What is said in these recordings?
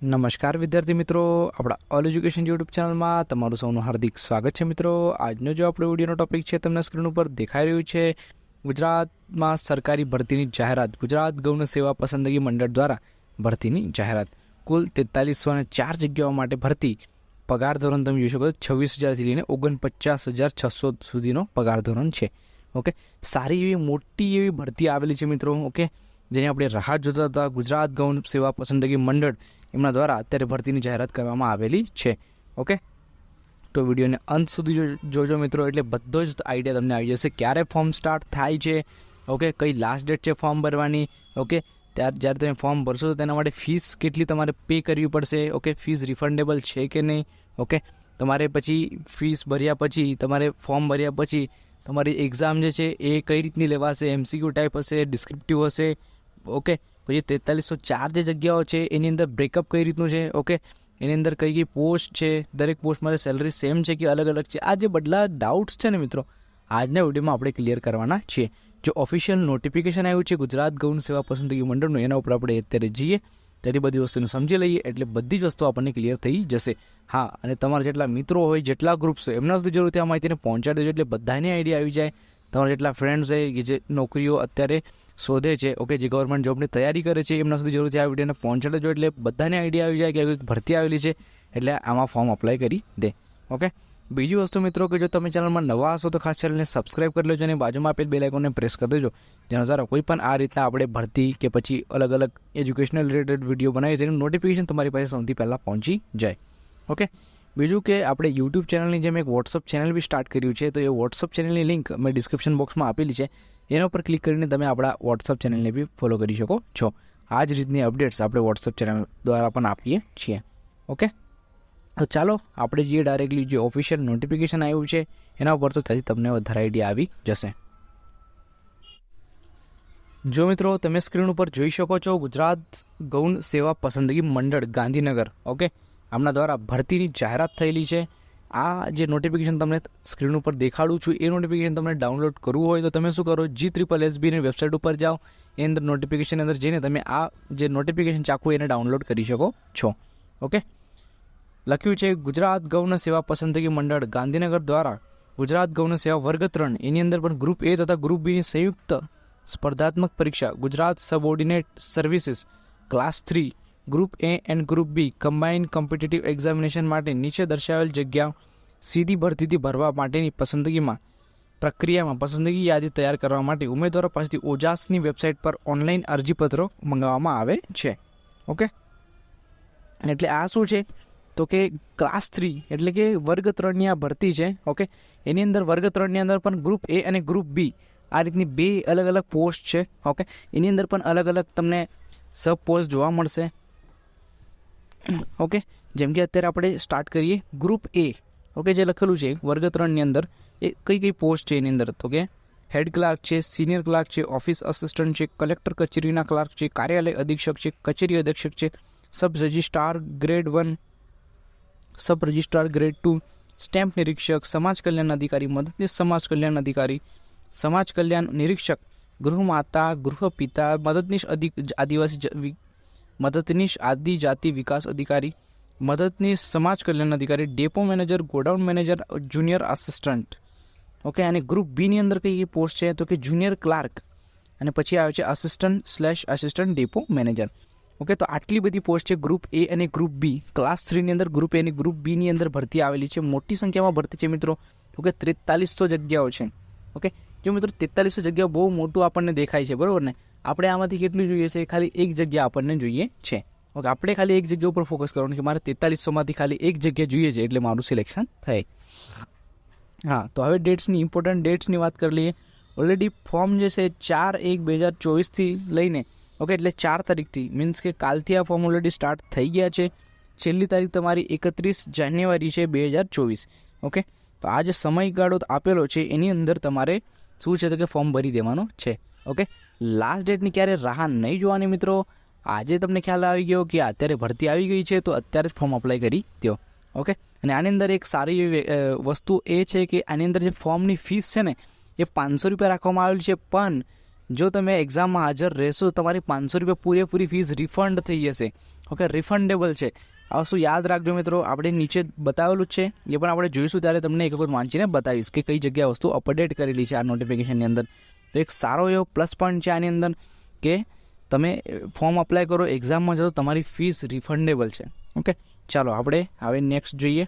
નમસ્કાર વિદ્યાર્થી મિત્રો, આપણા ઓલ એજ્યુકેશન યુટ્યુબ ચેનલમાં તમારું સૌનું હાર્દિક સ્વાગત છે. મિત્રો, આજનો જો આપણો વિડીયોનો ટોપિક છે તમને સ્ક્રીન ઉપર દેખાઈ રહ્યું છે. ગુજરાતમાં સરકારી ભરતીની જાહેરાત. ગુજરાત ગૌણ સેવા પસંદગી મંડળ દ્વારા ભરતીની જાહેરાત. કુલ 4304 જગ્યાઓ માટે ભરતી. પગાર ધોરણ તમે જોઈ શકો છો 26,000થી લઈને 49,600 સુધીનો પગાર ધોરણ છે. ઓકે, સારી એવી મોટી એવી ભરતી આવેલી છે મિત્રો. ઓકે, જેની આપણે રાહ જોતા હતા. ગુજરાત ગૌણ સેવા પસંદગી મંડળ એમના દ્વારા અત્યારે ભરતીની જાહેરાત કરવામાં આવેલી છે. ઓકે, તો વિડીયોને અંત સુધી જોજો મિત્રો, એટલે બધો જ આઈડિયા તમને આવી જશે. ક્યારે ફોર્મ સ્ટાર્ટ થાય છે, ઓકે, કઈ લાસ્ટ ડેટ છે ફોર્મ ભરવાની, ઓકે, જ્યારે તમે ફોર્મ ભરશો તો તેના માટે ફીસ કેટલી તમારે પે કરવી પડશે, ઓકે, ફીસ રિફંડેબલ છે કે નહીં, ઓકે, તમારે પછી ફીસ ભર્યા પછી તમારે ફોર્મ ભર્યા પછી તમારી એક્ઝામ જે છે એ કઈ રીતની લેવાશે, એમસીક્યુ ટાઈપ હશે, ડિસ્ક્રિપ્ટિવ હશે, ઓકે, પછી 4304 જે જગ્યાઓ છે એની અંદર બ્રેકઅપ કઈ રીતનું છે, ઓકે, એની અંદર કઈ કઈ પોસ્ટ છે, દરેક પોસ્ટ માટે સેલરી સેમ છે કે અલગ અલગ છે, આ જે બધા ડાઉટ્સ છે ને મિત્રો આજના વિડીયોમાં આપણે ક્લિયર કરવાના છીએ. જો ઓફિશિયલ નોટિફિકેશન આવ્યું છે ગુજરાત ગૌણ સેવા પસંદગી મંડળનું, એના ઉપર આપણે અત્યારે જઈએ, તેથી બધી વસ્તુને સમજી લઈએ એટલે બધી જ વસ્તુ આપણને ક્લિયર થઈ જશે. હા, અને તમારા જેટલા મિત્રો હોય, જેટલા ગ્રુપ્સ હોય એમના સુધી જરૂરથી આ માહિતીને પહોંચાડી દેજો એટલે બધાને આઈડિયા આવી જાય. તમારા જેટલા ફ્રેન્ડ્સ હોય કે જે નોકરીઓ અત્યારે શોધે છે, ઓકે, જે ગવર્મેન્ટ જોબની તૈયારી કરે છે એમના સુધી જરૂરથી આ વિડીયોને પહોંચાડી દેજો એટલે બધાને આઈડિયા આવી જાય કે આવી ભરતી આવેલી છે એટલે આમાં ફોર્મ અપ્લાય કરી દે. ઓકે, બીજી વસ્તુ મિત્રો કે જો તમે ચેનલમાં નવા હશો તો ખાસ ચેનલને સબસ્ક્રાઇબ કરી લેજો અને બાજુમાં આપેલ બેલ આઇકોનને પ્રેસ કરી દેજો, જેના દ્વારા કોઈ પણ આ રીતના આપણે ભરતી કે પછી અલગ અલગ એજ્યુકેશનલ રિલેટેડ વિડીયો બનાવીએ તેનું નોટિફિકેશન તમારી પાસે સૌથી પહેલાં પહોંચી જાય. ઓકે, બીજું કે આપણે યુટ્યુબ ચેનલની જેમ એક વોટ્સઅપ ચેનલ બી સ્ટાર્ટ કર્યું છે, તો એ વોટ્સઅપ ચેનલની લિંક મેં ડિસ્ક્રિપ્શન બોક્સમાં આપેલી છે, એના ઉપર ક્લિક કરીને તમે આપણા વોટ્સઅપ ચેનલને બી ફોલો કરી શકો છો. આ જ રીતની અપડેટ્સ આપણે વોટ્સઅપ ચેનલ દ્વારા પણ આપીએ છીએ. ઓકે, તો ચાલો આપણે જે ડાયરેક્ટલી જે ઓફિશિયલ નોટિફિકેશન આવ્યું છે એના ઉપર તો ત્યાંથી તમને વધારે આઈડિયા આવી જશે. જો મિત્રો તમે સ્ક્રીન ઉપર જોઈ શકો છો ગુજરાત ગૌણ સેવા પસંદગી મંડળ ગાંધીનગર, ઓકે, આમના દ્વારા ભરતીની જાહેરાત થયેલી છે. આ જે નોટિફિકેશન તમને સ્ક્રીન ઉપર દેખાડું છું એ નોટિફિકેશન તમને ડાઉનલોડ કરવું હોય તો તમે શું કરો, GSSBની વેબસાઇટ ઉપર જાઓ, એ અંદર નોટિફિકેશન અંદર જઈને તમે આ જે નોટિફિકેશન ચાખું એને ડાઉનલોડ કરી શકો છો. ઓકે, લખ્યું છે ગુજરાત ગૌણ સેવા પસંદગી મંડળ ગાંધીનગર દ્વારા ગુજરાત ગૌણ સેવા વર્ગ 3 એની અંદર પણ ગ્રુપ એ તથા ગ્રુપ બીની સંયુક્ત સ્પર્ધાત્મક પરીક્ષા Gujarat subordinate services class 3 group A and group B combined competitive examination માટે નીચે દર્શાવેલ જગ્યા સીધી ભરતીથી ભરવા માટેની પ્રક્રિયામાં પસંદગી યાદી તૈયાર કરવા માટે ઉમેદવારો પાસેથી ઓજાસની વેબસાઇટ પર ઓનલાઈન અરજીપત્રો મંગાવવામાં આવે છે. ઓકે, એટલે આ શું છે તો કે ક્લાસ 3 એટલે કે વર્ગ 3ની આ ભરતી છે. ઓકે, એની અંદર વર્ગ 3ની અંદર પણ ગ્રુપ એ અને ગ્રુપ બી આ રીતની બે અલગ અલગ પોસ્ટ છે. ઓકે, એની અંદર પણ અલગ અલગ તમને સબ પોસ્ટ જોવા મળશે. ઓકે, જેમ કે અત્યારે આપણે સ્ટાર્ટ કરીએ ગ્રુપ એ. ઓકે, જે લખેલું છે વર્ગ 3ની અંદર એ કઈ કઈ પોસ્ટ છે એની અંદર તો કે હેડ ક્લાર્ક છે, સિનિયર ક્લાર્ક છે, ઓફિસ અસિસ્ટન્ટ છે, કલેક્ટર કચેરીના ક્લાર્ક છે, કાર્યાલય અધિક્ષક છે, કચેરી અધિક્ષક છે, sub registrar grade 1, sub registrar grade 2, stamp નિરીક્ષક, સમાજ કલ્યાણ અધિકારી, મદદનીશ સમાજ કલ્યાણ અધિકારી, સમાજ કલ્યાણ નિરીક્ષક, ગૃહમાતા, ગૃહપિતા, મદદનીશ આદિજાતિ વિકાસ અધિકારી, મદદનીશ સમાજ કલ્યાણ અધિકારી, depot manager, godown manager, junior assistant. Okay, અને ગ્રુપ બીની અંદર કઈ પોસ્ટ છે તો કે જુનિયર ક્લાર્ક અને પછી આવે છે આસિસ્ટન્ટ ડેપો મેનેજર. ઓકે, તો આટલી બધી પોસ્ટ છે ગ્રુપ એ અને ગ્રુપ બી ક્લાસ 3ની અંદર ગ્રુપ એ અને ગ્રુપ બીની અંદર ભરતી આવેલી છે. મોટી સંખ્યામાં ભરતી છે મિત્રો. ઓકે, 4300 જગ્યાઓ છે. ઓકે, જો મિત્રો 4300 જગ્યાઓ બહુ મોટું આપણને દેખાય છે, બરાબર ને? આપણે આમાંથી કેટલું જોઈએ છે? ખાલી એક જગ્યા આપણને જોઈએ છે. ઓકે, આપણે ખાલી એક જગ્યા ઉપર ફોકસ કરવાનું કે મારે 4300માંથી ખાલી એક જગ્યા જોઈએ છે એટલે મારું સિલેક્શન થાય. હા, તો હવે ડેટ્સની ઇમ્પોર્ટન્ટ ડેટ્સની વાત કરી લઈએ. ઓલરેડી ફોર્મ જે છે 4/1/2024થી લઈને, ઓકે, એટલે 4 તારીખથી મીન્સ કે કાલથી આ ફોર્મ ઓલરેડી સ્ટાર્ટ થઈ ગયા છે. છેલ્લી તારીખ તમારી 31 જાન્યુઆરી છે 2024. ઓકે, તો આ જે સમયગાળો આપેલો છે એની અંદર તમારે શું છે તો કે ફોર્મ ભરી દેવાનો છે. ઓકે, લાસ્ટ ડેટની ક્યારે રાહ નહીં જોવાની મિત્રો. આજે તમને ખ્યાલ આવી ગયો કે અત્યારે ભરતી આવી ગઈ છે તો અત્યારે જ ફોર્મ અપ્લાય કરી દો. ઓકે, અને આની અંદર એક સારી વસ્તુ એ છે કે આની અંદર જે ફોર્મની ફીસ છે ને એ 500 રૂપિયા રાખવામાં આવેલી છે, પણ જો તમે એક્ઝામમાં હાજર રહેશો તમારી 500 રૂપિયા પૂરેપૂરી ફીસ રિફંડ થઈ જશે. ઓકે, રિફંડેબલ છે. આ વસ્તુ યાદ રાખજો મિત્રો. આપણે નીચે બતાવેલું જ છે, એ પણ આપણે જોઈશું ત્યારે તમને એક વખત વાંચીને બતાવીશ કે કઈ જગ્યાએ વસ્તુ અપડેટ કરેલી છે આ નોટિફિકેશનની અંદર. તો એક સારો એવો પ્લસ પોઈન્ટ છે આની અંદર કે તમે ફોર્મ અપ્લાય કરો, એક્ઝામમાં જાઓ, તમારી ફીસ રિફંડેબલ છે. ઓકે, ચાલો આપણે હવે નેક્સ્ટ જોઈએ.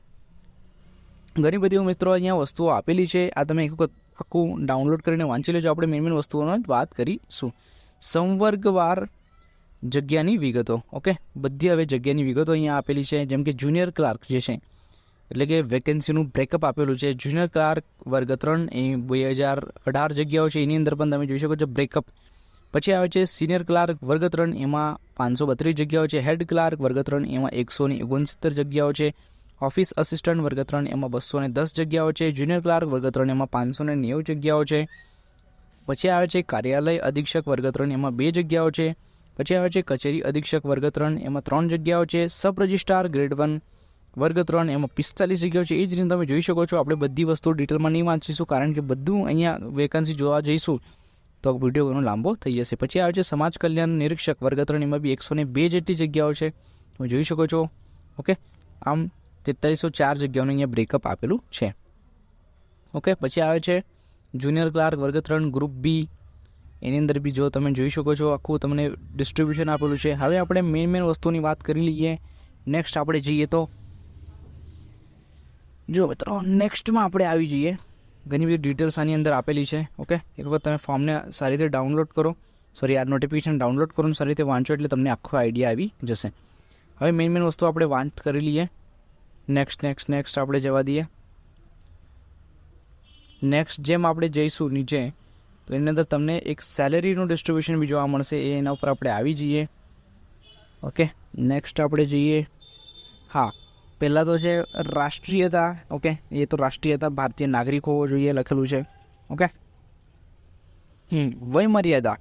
ઘણી બધી મિત્રો અહીંયા વસ્તુઓ આપેલી છે. આ તમે એક વખત આખું ડાઉનલોડ કરીને વાંચી લેજો. આપણે મેન વસ્તુઓનો વાત કરીશું. સંવર્ગવાર જગ્યાની વિગતો. ઓકે, બધી હવે જગ્યાની વિગતો અહીંયા આપેલી છે. જેમ કે જુનિયર ક્લાર્ક જે છે, એટલે કે વેકેન્સીનું બ્રેકઅપ આપેલું છે. જુનિયર ક્લાર્ક વર્ગ 3 એ 2018 જગ્યાઓ છે, એની અંદર પણ તમે જોઈ શકો છો બ્રેકઅપ. પછી આવે છે સિનિયર ક્લાર્ક વર્ગ 3, એમાં 532 જગ્યાઓ છે. હેડ ક્લાર્ક વર્ગ 3 એમાં 169 જગ્યાઓ છે. ઓફિસ અસિસ્ટન્ટ વર્ગ 3 એમાં 210 જગ્યાઓ છે. જુનિયર ક્લાર્ક વર્ગ 3 એમાં 590 જગ્યાઓ છે. પછી આવે છે કાર્યાલય અધિક્ષક વર્ગ 3 એમાં 2 જગ્યાઓ છે. પછી આવે છે કચેરી અધિક્ષક વર્ગ 3 એમાં 3 જગ્યાઓ છે. સબ રજિસ્ટ્રાર ગ્રેડ 1 વર્ગ 3 એમાં 45 જગ્યાઓ છે. એ જ રીતે તમે જોઈ શકો છો. આપણે બધી વસ્તુ ડિટેલમાં નહીં વાંચીશું કારણ કે બધું અહીંયા વેકન્સી જોવા જઈશું તો વિડીયો ઘણો લાંબો થઈ જશે. પછી આવે છે સમાજ કલ્યાણ નિરીક્ષક વર્ગ 3 એમાં બી 102 જેટલી જગ્યાઓ છે, તમે જોઈ શકો છો. ઓકે, આમ 4304 જગ્યાઓનું અહીંયા બ્રેકઅપ આપેલું છે. ઓકે, પછી આવે છે જુનિયર ક્લાર્ક વર્ગ 3 ગ્રુપ બી, એની અંદર બી જો તમે જોઈ શકો છો આખું તમને ડિસ્ટ્રીબ્યુશન આપેલું છે. હવે આપણે મેન વસ્તુની વાત કરી લઈએ. નેક્સ્ટ આપણે જઈએ તો જો મિત્રો નેક્સ્ટમાં આપણે આવી જઈએ. ઘણી બધી ડિટેલ્સ આની અંદર આપેલી છે. ઓકે, એક વખત તમે ફોર્મને સારી રીતે ડાઉનલોડ કરો, આ નોટિફિકેશન ડાઉનલોડ કરો, સારી રીતે વાંચો એટલે તમને આખો આઈડિયા આવી જશે. હવે મેન વસ્તુ આપણે વાંચ કરી લઈએ. નેક્સ્ટ આપણે જવા દઈએ. નેક્સ્ટ જેમ આપણે જઈશું નીચે તો એની અંદર તમને એક સેલેરીનું ડિસ્ટ્રીબ્યુશન બી જોવા મળશે. એના ઉપર આપણે આવી જઈએ. ઓકે, નેક્સ્ટ આપણે જઈએ. હા, પહેલાં તો છે રાષ્ટ્રીયતા. ઓકે, એ તો રાષ્ટ્રીયતા ભારતીય નાગરિક હોવો જોઈએ લખેલું છે. ઓકે, વય મર્યાદા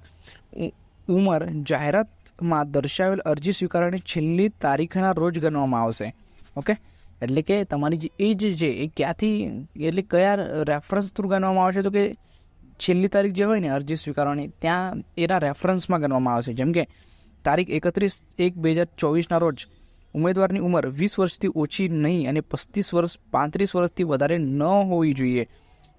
ઉંમર જાહેરાતમાં દર્શાવેલ અરજી સ્વીકારવાની છેલ્લી તારીખના રોજ ગણવામાં આવશે. ઓકે, એટલે કે તમારી જે એજ છે એ ક્યાંથી, એટલે કયા રેફરન્સ થ્રુ ગણવામાં આવશે તો કે છેલ્લી તારીખ જે હોય ને અરજી સ્વીકારવાની ત્યાં એના રેફરન્સમાં ગણવામાં આવશે. જેમ કે તારીખ 31/1/2024ના રોજ ઉમેદવારની ઉંમર 20 વર્ષથી ઓછી નહીં અને 35 વર્ષથી વધારે ન હોવી જોઈએ.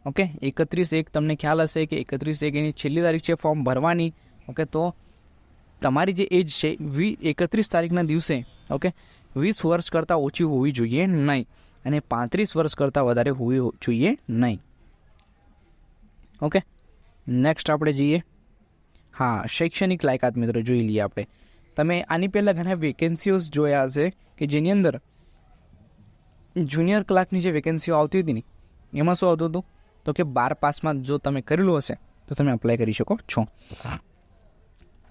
ઓકે, 31/1 તમને ખ્યાલ હશે કે 31/1 એની છેલ્લી તારીખ છે ફોર્મ ભરવાની. ઓકે, તો તમારી જે એજ છે 31 તારીખના દિવસે ઓકે 20 વર્ષ કરતાં ઓછી હોવી જોઈએ નહીં અને 35 વર્ષ કરતાં વધારે હોવી જોઈએ નહીં. ઓકે, નેક્સ્ટ આપણે જઈએ. હા, શૈક્ષણિક લાયકાત મિત્રો જોઈ લઈએ આપણે. તમે આની પહેલાં ઘણા વેકેન્સીઓ જોયા હશે કે જેની અંદર જુનિયર ક્લાર્કની જે વેકેન્સીઓ આવતી હતી ને એમાં શું આવતું હતું તો કે 12 પાસમાં જો તમે કરેલું હશે તો તમે અપ્લાય કરી શકો છો.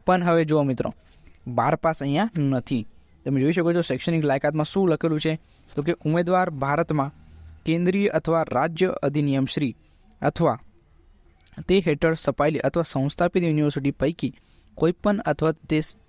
પણ હવે જુઓ મિત્રો 12 પાસ અહીંયા નથી. તમે જોઈ શકો છો શૈક્ષણિક લાયકાતમાં શું લખેલું છે તો કે ઉમેદવાર ભારતમાં કેન્દ્રીય અથવા રાજ્ય અધિનિયમ શ્રી અથવા તે હેઠળ સ્થપાયેલી અથવા સંસ્થાપિત યુનિવર્સિટી પૈકી કોઈપણ અથવા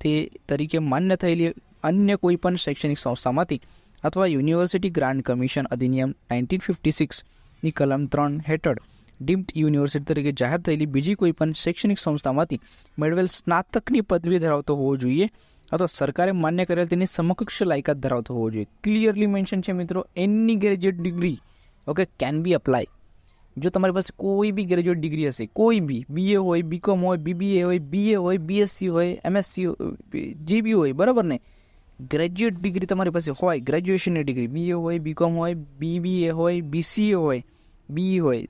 તે તરીકે માન્ય થયેલી અન્ય કોઈપણ શૈક્ષણિક સંસ્થામાંથી અથવા યુનિવર્સિટી ગ્રાન્ટ કમિશન અધિનિયમ 1956ની કલમ 3 હેઠળ ડીમ્ડ યુનિવર્સિટી તરીકે જાહેર થયેલી બીજી કોઈપણ શૈક્ષણિક સંસ્થામાંથી મેળવેલ સ્નાતકની પદવી ધરાવતો હોવો જોઈએ અથવા સરકારે માન્ય કરેલ તેની સમકક્ષ લાયકાત ધરાવતો હોવો જોઈએ. ક્લિયરલી મેન્શન છે મિત્રો, any graduate degree okay can be apply. જો તમારી પાસે કોઈ બી ગ્રેજ્યુએટ ડિગ્રી હશે, કોઈ બી BA હોય, BCom હોય, BBA હોય, BA હોય, BSc હોય, MSc જે બી હોય, બરાબર ને, ગ્રેજ્યુએટ ડિગ્રી તમારી પાસે હોય, ગ્રેજ્યુએશનની ડિગ્રી BA હોય, BCom હોય, BBA હોય, BCA હોય, BE હોય,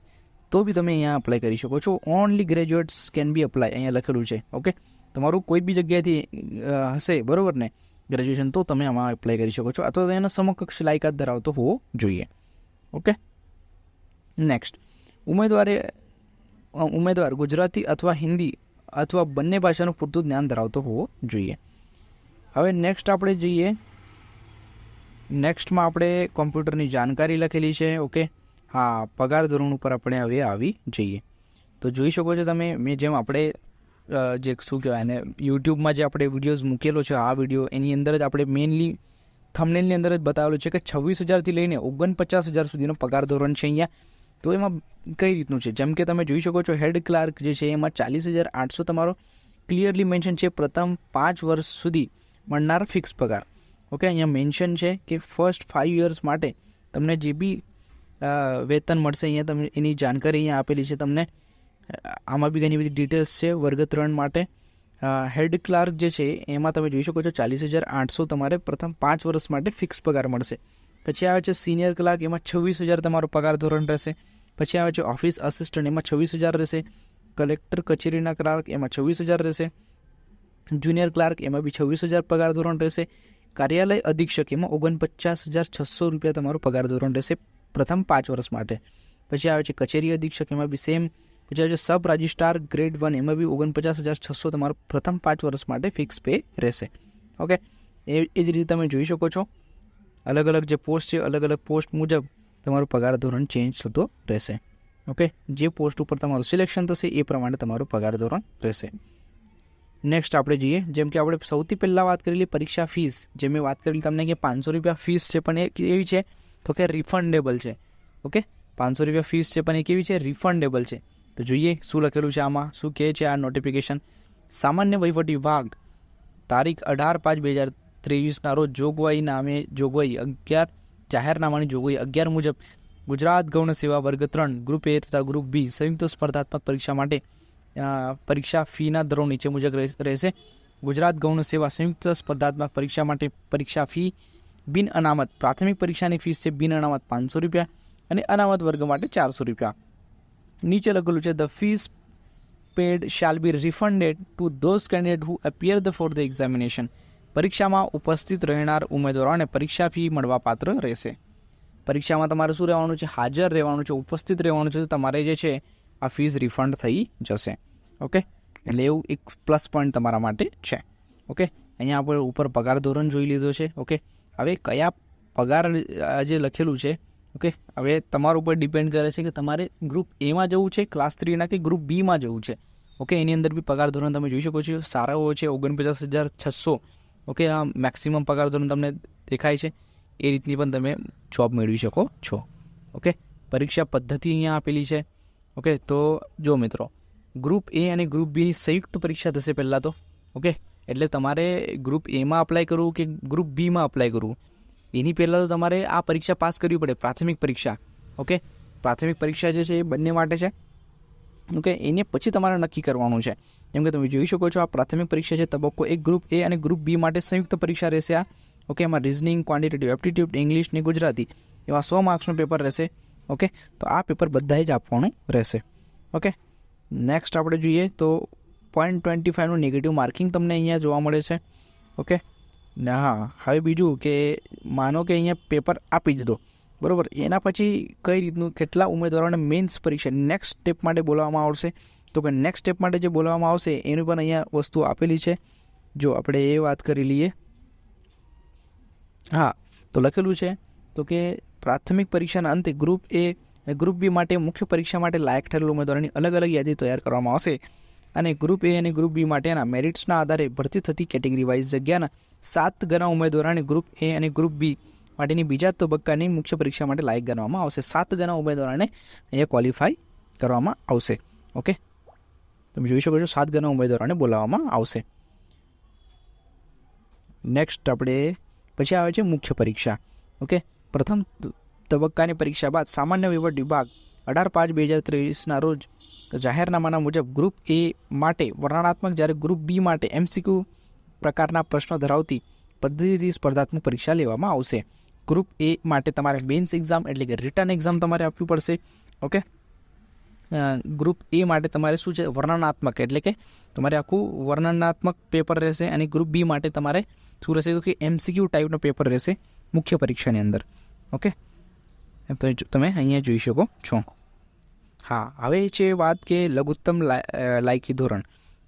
તો બી તમે અહીંયા અપ્લાય કરી શકો છો. Only graduates can be apply અહીંયા લખેલું છે. ઓકે, તમારું કોઈ બી જગ્યાએથી હશે બરાબર ને ગ્રેજ્યુએશન તો તમે આમાં એપ્લાય કરી શકો છો અથવા એના સમકક્ષ લાયકાત ધરાવતો હોવો જોઈએ. ઓકે, નેક્સ્ટ ઉમેદવાર ગુજરાતી અથવા હિન્દી અથવા બંને ભાષાનું પૂરતું જ્ઞાન ધરાવતો હોવો જોઈએ. હવે નેક્સ્ટ આપણે જઈએ. નેક્સ્ટમાં આપણે કોમ્પ્યુટરની જાણકારી લખેલી છે. ઓકે, હા, પગાર ધોરણ ઉપર આપણે હવે આવી જઈએ. તો જોઈ શકો છો તમે, મેં જેમ આપણે જે શું કહેવાય ને યુટ્યુબમાં જે આપણે વિડીયોઝ મૂકેલો છે આ વિડીયો એની અંદર જ આપણે મેઇનલી થંબનેલની અંદર જ બતાવેલું છે કે 26,000થી લઈને 49,000 સુધીનો પગાર ધોરણ છે અહીંયા. તો એમાં કઈ રીતનું છે, જેમ કે તમે જોઈ શકો છો હેડ ક્લાર્ક જે છે એમાં 40,800 તમારો ક્લિયરલી મેન્શન છે પ્રથમ 5 વર્ષ સુધી મળનાર ફિક્સ પગાર. ઓકે, અહીંયા મેન્શન છે કે ફર્સ્ટ 5 યર્સ માટે તમને જે બી વેતન મળશે અહીંયા તમને એની જાણકારી અહીંયા આપેલી છે. તમને આમાં બી ઘણી બધી ડિટેલ્સ છે. વર્ગ 3 માટે હેડ ક્લાર્ક જે છે એમાં તમે જોઈ શકો છો 40,800 તમારે પ્રથમ 5 વર્ષ માટે ફિક્સ પગાર મળશે. પછી આવે છે સિનિયર ક્લાર્ક, એમાં 26,000 તમારો પગાર ધોરણ રહેશે. પછી આવે છે ઓફિસ આસિસ્ટન્ટ, એમાં 26,000 રહેશે. કલેક્ટર કચેરીના ક્લાર્ક એમાં 26,000 રહેશે. જુનિયર ક્લાર્ક એમાં બી 26,000 પગાર ધોરણ રહેશે. કાર્યાલય અધિક્ષક એમાં 49,600 રૂપિયા તમારું પગાર ધોરણ રહેશે પ્રથમ 5 વર્ષ માટે. પછી આવે છે કચેરી અધિક્ષક, એમાં બી સેમ. પછી આવે છે સબ રજિસ્ટ્રાર ગ્રેડ 1, એમાં બી 49,600 તમારું પ્રથમ 5 વર્ષ માટે ફિક્સ પે રહેશે. ઓકે, એ જ રીતે તમે જોઈ શકો છો અલગ અલગ જે પોસ્ટ છે અલગ અલગ પોસ્ટ મુજબ તમારું પગાર ધોરણ ચેન્જ થતો રહેશે. ઓકે, જે પોસ્ટ ઉપર તમારું સિલેક્શન થશે એ પ્રમાણે તમારું પગાર ધોરણ રહેશે. નેક્સ્ટ આપણે જઈએ, જેમ કે આપણે સૌથી પહેલાં વાત કરેલી પરીક્ષા ફીસ, જે મેં વાત કરેલી તમને કે 500 રૂપિયા ફીસ છે, પણ એ કેવી છે તો કે રિફંડેબલ છે. ઓકે, 500 રૂપિયા ફીસ છે પણ એ કેવી છે, રિફંડેબલ છે. તો જોઈએ શું લખેલું છે આમાં, શું કહે છે આ નોટિફિકેશન. સામાન્ય વહીવટ વિભાગ તારીખ 18/5/2023 રોજ જોગવાઈ 11 જાહેરનામાની જોગવાઈ 11 મુજબ ગુજરાત ગૌણ સેવા વર્ગ 3 ગ્રુપ એ તથા ગ્રુપ બી સંયુક્ત સ્પર્ધાત્મક પરીક્ષા માટે પરીક્ષા ફીના દરો નીચે મુજબ રહેશે. ગુજરાત ગૌણ સેવા સંયુક્ત સ્પર્ધાત્મક પરીક્ષા માટે પરીક્ષા ફી બિન અનામત પ્રાથમિક પરીક્ષાની ફીસ છે બિન અનામત 500 રૂપિયા અને અનામત વર્ગ માટે 400 રૂપિયા. નીચે લખેલું છે the fees paid shall be refunded to those candidate who appear for the examination. પરીક્ષામાં ઉપસ્થિત રહેનાર ઉમેદવારોને પરીક્ષા ફી મળવાપાત્ર રહેશે. પરીક્ષામાં તમારે શું રહેવાનું છે, હાજર રહેવાનું છે, ઉપસ્થિત રહેવાનું છે, તો તમારે જે છે આ ફીસ રિફંડ થઈ જશે. ઓકે, એટલે એવું એક પ્લસ પોઈન્ટ તમારા માટે છે. ઓકે, અહીંયા આપણે ઉપર પગાર ધોરણ જોઈ લીધો છે. ઓકે, હવે કયા પગાર જે લખેલું છે, ઓકે, હવે તમારા ઉપર ડિપેન્ડ કરે છે કે તમારે ગ્રુપ એમાં જવું છે ક્લાસ 3ના કે ગ્રુપ બીમાં જવું છે. ઓકે, એની અંદર બી પગાર ધોરણ તમે જોઈ શકો છો સારા હોય છે 49,600. ઓકે, આ મેક્સિમમ પગાર ધોરણ તમને દેખાય છે. એ રીતની પણ તમે જોબ મેળવી શકો છો. ઓકે, પરીક્ષા પદ્ધતિ અહીંયા આપેલી છે. ઓકે, તો જો મિત્રો ગ્રુપ એ અને ગ્રુપ બીની સંયુક્ત પરીક્ષા થશે પહેલાં તો. ઓકે, એટલે તમારે ગ્રુપ એમાં અપ્લાય કરવું કે ગ્રુપ બીમાં અપ્લાય કરવું એની પહેલાં તો તમારે આ પરીક્ષા પાસ કરવી પડે, પ્રાથમિક પરીક્ષા. ઓકે, પ્રાથમિક પરીક્ષા જે છે એ બંને માટે છે. ઓકે, એને પછી તમારે નક્કી કરવાનું છે. જેમ કે તમે જોઈ શકો છો આ પ્રાથમિક પરીક્ષા છે તબક્કો 1 ગ્રુપ એ અને ગ્રુપ બી માટે સંયુક્ત પરીક્ષા રહેશે આ. ઓકે, એમાં રિઝનિંગ, ક્વોન્ટિટેટિવ એપ્ટિટ્યૂડ, ઇંગ્લિશ ને ગુજરાતી એવા 100 માર્ક્સનું પેપર રહેશે. ઓકે, તો આ પેપર બધાએ જ આપવાનું રહેશે. ઓકે, નેક્સ્ટ આપણે જોઈએ તો 0.25નું નેગેટિવ માર્કિંગ તમને અહીંયા જોવા મળે છે. ઓકે, હા, હવે બીજું કે માનો કે અહીંયા પેપર આપી દીધો, બરાબર, એના પછી કઈ રીતનું કેટલા ઉમેદવારોને મેન્સ પરીક્ષા નેક્સ્ટ સ્ટેપ માટે બોલાવવામાં આવશે. તો કે નેક્સ્ટ સ્ટેપ માટે જે બોલાવવામાં આવશે એની પણ અહીંયા વસ્તુ આપેલી છે. જો આપણે એ વાત કરી લઈએ, હા, તો લખેલું છે તો કે પ્રાથમિક પરીક્ષાના અંતે ગ્રુપ એ અને ગ્રુપ બી માટે મુખ્ય પરીક્ષા માટે લાયક ઠરેલ ઉમેદવારોની અલગ અલગ યાદી તૈયાર કરવામાં આવશે અને ગ્રુપ એ અને ગ્રુપ બી માટેના મેરિટ્સના આધારે ભરતી થતી કેટેગરી વાઇઝ જગ્યાના 7 ગણા ઉમેદવારોને ગ્રુપ એ અને ગ્રુપ બી માટેની બીજા તબક્કાની મુખ્ય પરીક્ષા માટે લાયક ગણવામાં આવશે. 7 ગણા ઉમેદવારોને અહીંયા ક્વોલિફાય કરવામાં આવશે. ઓકે, તમે જોઈ શકો છો 7 ગણા ઉમેદવારોને બોલાવવામાં આવશે. નેક્સ્ટ આપણે પછી આવે છે મુખ્ય પરીક્ષા. ઓકે, પ્રથમ તબક્કાની પરીક્ષા બાદ સામાન્ય વહીવટ વિભાગ 18/5/2023 રોજ જાહેરનામાના મુજબ ગ્રુપ એ માટે વર્ણનાત્મક જ્યારે ગ્રુપ બી માટે MCQ પ્રકારના પ્રશ્નો ધરાવતી પદ્ધતિથી સ્પર્ધાત્મક પરીક્ષા લેવામાં આવશે. ગ્રુપ એ માટે તમારે મેન્સ એક્ઝામ એટલે કે રિટર્ન એક્ઝામ તમારે આપવી પડશે. ઓકે, ગ્રુપ એ માટે તમારે શું છે વર્ણનાત્મક એટલે કે તમારે આખું વર્ણનાત્મક પેપર રહેશે અને ગ્રુપ બી માટે તમારે શું રહેશે તો કે MCQ ટાઈપનો પેપર રહેશે મુખ્ય પરીક્ષાની અંદર. ઓકે, તો તમે અહીંયા જોઈ શકો છો. હા, હવે છે વાત કે લઘુત્તમ લાયકી ધોરણ.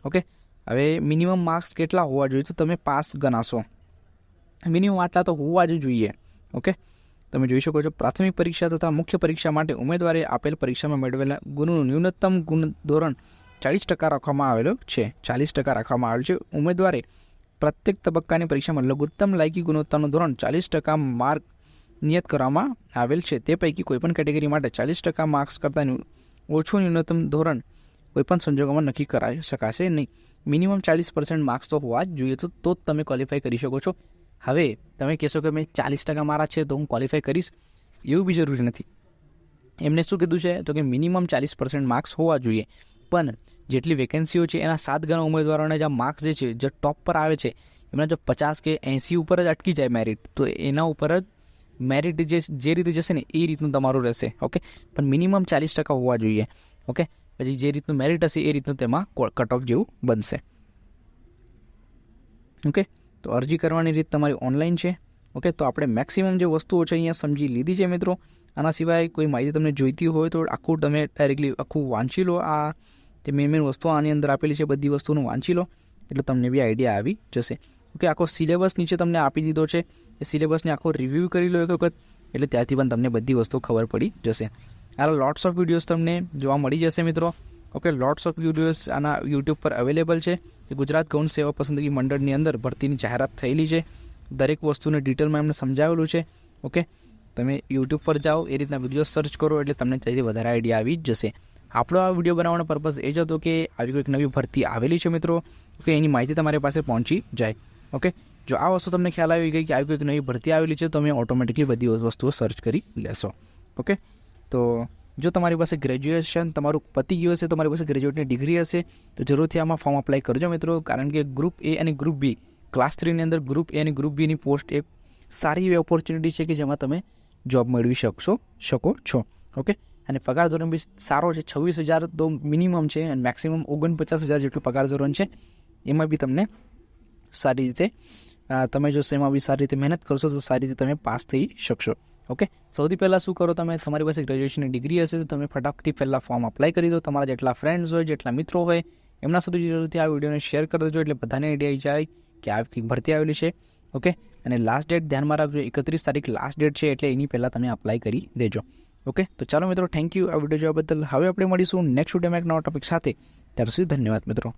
ઓકે, હવે મિનિમમ માર્ક્સ કેટલા હોવા જોઈએ તો તમે પાસ ગણાશો. મિનિમમ આટલા તો હોવા જ જોઈએ. ઓકે, તમે જોઈ શકો છો પ્રાથમિક પરીક્ષા તથા મુખ્ય પરીક્ષા માટે ઉમેદવારે આપેલ પરીક્ષામાં મેળવેલા ગુણનું ન્યૂનતમ ગુણ ધોરણ 40% રાખવામાં આવેલો છે. 40% રાખવામાં આવેલું છે. ઉમેદવારે પ્રત્યેક તબક્કાની પરીક્ષામાં લઘુત્તમ લાયકી ગુણવત્તાનું ધોરણ 40% માર્ક નિયત કરવામાં આવેલ છે તે પૈકી કોઈપણ કેટેગરી માટે 40% માર્ક્સ કરતાં ઓછું ન્યૂનતમ ધોરણ કોઈપણ સંજોગોમાં નક્કી કરાઈ શકાશે નહીં. મિનિમમ 40% માર્ક્સ તો હોવા જ જોઈએ, તો જ તમે ક્વોલિફાય કરી શકો છો. હવે તમે કહેશો કે મેં 40% મારા છે તો હું ક્વોલિફાય કરીશ, એવું બી જરૂરી નથી. એમને શું કીધું છે તો કે મિનિમમ 40% માર્ક્સ હોવા જોઈએ, પણ જેટલી વેકેન્સીઓ છે એના 7 ગણા ઉમેદવારોના જે માર્ક્સ જે ટોપ પર આવે છે એમના જો 50 કે 80 ઉપર જ અટકી જાય મેરિટ, તો એના ઉપર જ મેરિટ જે રીતે જશે ને એ રીતનું તમારું રહેશે. ઓકે, પણ મિનિમમ 40% હોવા જોઈએ. ઓકે, પછી જે રીતનું મેરિટ હશે એ રીતનું તેમાં કટ ઓફ જેવું બનશે. ઓકે, તો અરજી કરવાની રીત તમારી ઓનલાઈન છે. ઓકે, તો આપણે મેક્સિમમ જે વસ્તુઓ છે અહીંયા સમજી લીધી છે મિત્રો. આના સિવાય કોઈ માહિતી તમને જોઈતી હોય તો આખું તમે ડાયરેક્ટલી આખું વાંચી લો. આ તે મેન વસ્તુઓ આની અંદર આપેલી છે, બધી વસ્તુનું વાંચી લો એટલે તમને બી આઈડિયા આવી જશે. ઓકે, આખો સિલેબસ નીચે તમને આપી દીધો છે, એ સિલેબસને આખો રિવ્યૂ કરી લો એક વખત, એટલે ત્યાંથી પણ તમને બધી વસ્તુ ખબર પડી જશે. આ લોટ્સ ઓફ વિડીયોઝ તમને જોવા મળી જશે મિત્રો. ઓકે, લોટ્સ ઓફ વિડીયોઝ આના યુટ્યુબ પર અવેલેબલ છે. ગુજરાત ગૌણ સેવા પસંદગી મંડળની અંદર ભરતીની જાહેરાત થયેલી છે. દરેક વસ્તુને ડિટેલમાં એમને સમજાવેલું છે. ઓકે, તમે યુટ્યુબ પર જાઓ, એ રીતના વિડીયો સર્ચ કરો એટલે તમને ત્યાંથી વધારે આઈડિયા આવી જ જશે. આપણો આ વિડીયો બનાવવાનો પર્પઝ એ જ હતો કે આવી કોઈક નવી ભરતી આવેલી છે મિત્રો, ઓકે, એની માહિતી તમારી પાસે પહોંચી જાય. ઓકે, જો આ વસ્તુ તમને ખ્યાલ આવી ગઈ કે આવી કોઈક નવી ભરતી આવેલી છે તો તમે ઓટોમેટિકલી બધી વસ્તુઓ સર્ચ કરી લેશો. ઓકે, તો જો તમારી પાસે ગ્રેજ્યુએશન તમારું પતી ગયું હશે, તમારી પાસે ગ્રેજ્યુએટની ડિગ્રી હશે તો જરૂરથી આમાં ફોર્મ અપ્લાય કરજો મિત્રો, કારણ કે ગ્રુપ એ અને ગ્રુપ બી, ક્લાસ 3ની અંદર ગ્રુપ એ અને ગ્રુપ બીની પોસ્ટ એક સારી એવી ઓપોર્ચ્યુનિટી છે કે જેમાં તમે જોબ મેળવી શકો છો. ઓકે, અને પગાર ધોરણ બી સારો છે. 26,000 તો મિનિમમ છે અને મેક્સિમમ 49,000 જેટલું પગાર ધોરણ છે. એમાં બી તમને સારી રીતે તમે જો એમાં બી સારી રીતે મહેનત કરશો તો સારી રીતે તમે પાસ થઈ શકશો. ઓકે, સૌથી પહેલાં શું કરો, તમે તમારી પાસે ગ્રેજ્યુએશનની ડિગ્રી હશે તો તમે ફટાકથી પહેલાં ફોર્મ અપ્લાય કરી દો. તમારા જેટલા ફ્રેન્ડ્સ હોય, જેટલા મિત્રો હોય એમના સુધી જરૂરથી આ વિડીયોને શેર કરી દેજો એટલે બધાને આઈડિયા આવી જાય કે આ કંઈક ભરતી આવેલી છે. ઓકે, અને લાસ્ટ ડેટ ધ્યાનમાં રાખજો, 31 તારીખ લાસ્ટ ડેટ છે એટલે એની પહેલાં તમે અપ્લાય કરી દેજો. ઓકે, તો ચાલો મિત્રો, થેન્ક યુ આ વિડીયો જોવા બદલ. હવે આપણે મળીશું નેક્સ્ટ વિડીયોમાં એક નવા ટોપિક સાથે. ત્યાર સુધી ધન્યવાદ મિત્રો.